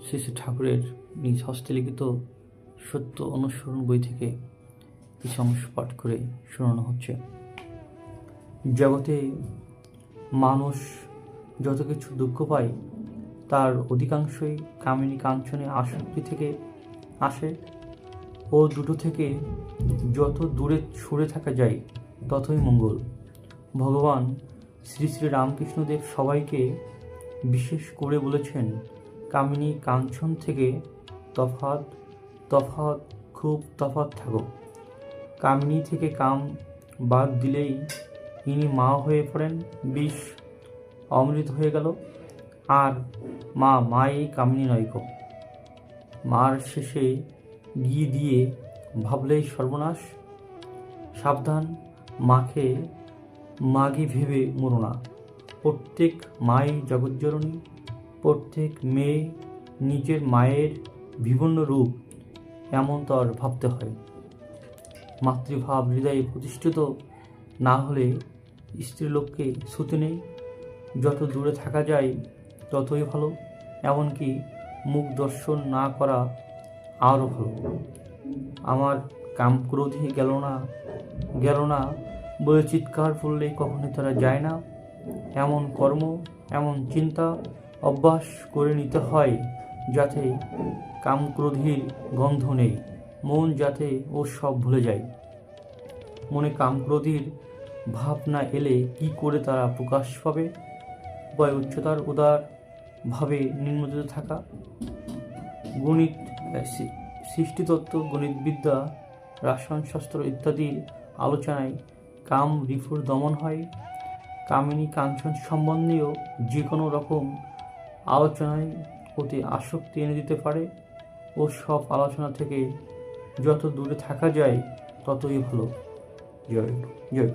শ্রী শ্রী ঠাকুরের নিজ হস্তে লিখিত সত্য অনুসরণ বই থেকে কিছু অংশ পাঠ করে শোনানো হচ্ছে। জগতে মানুষ যত কিছু দুঃখ পায় তার অধিকাংশই কামিনী কাঞ্চনে আসক্তি থেকে আসে ও দুটো থেকে যত দূরে সরে থাকা যায় ততই মঙ্গল। ভগবান শ্রী শ্রী রামকৃষ্ণদেব সবাইকে বিশেষ করে বলেছেন, কামিনী কাঞ্চন থেকে তফাৎ তফাৎ খুব তফাৎ থাকো। কামিনী থেকে কাম বাদ দিলেই ইনি মা হয়ে পড়েন, বিষ অমৃত হয়ে গেল। আর মা মাই কামিনী নয়কো। মার শেষে ঘি দিয়ে ভাবলেই সর্বনাশ। সাবধান, মাকে মাগি ভেবে মরো না। প্রত্যেক মাই জগজ্জননী, প্রত্যেক মেয়ে নিজের মায়ের বিভিন্ন রূপ, এমন তর ভাবতে হয়। মাতৃভাব হৃদয়ে প্রতিষ্ঠিত না হলে স্ত্রীলোককে ছুতে নেই। যত দূরে থাকা যায় ততই ভালো, এমনকি মুখ দর্শন না করা আরও ভালো। আমার কামক্রোধই গেল না বলে চিৎকার করলে কখনোই তারা যায় না। এমন কর্ম, এমন চিন্তা অভ্যাস করে নিতে হয় যাতে কামক্রোধীর গন্ধ নেই, মন যাতে ও সব ভুলে যায়। মনে কামক্রোধীর ভাব না এলে কি করে তারা প্রকাশ পাবে? উপায় উচ্চতার উদার ভাবে নিম্নতিত থাকা। গণিত, সৃষ্টিতত্ত্ব, গণিতবিদ্যা, রসায়নশাস্ত্র ইত্যাদির আলোচনায় কাম রিপুর দমন হয়। কামিনী কাঞ্চন সম্বন্ধীয় যে কোনো রকম আলোচনায় অতি আসক্তি এনে দিতে পারে ও সব আলোচনা থেকে যত দূরে থাকা যায় ততই ভালো। জয় জয়।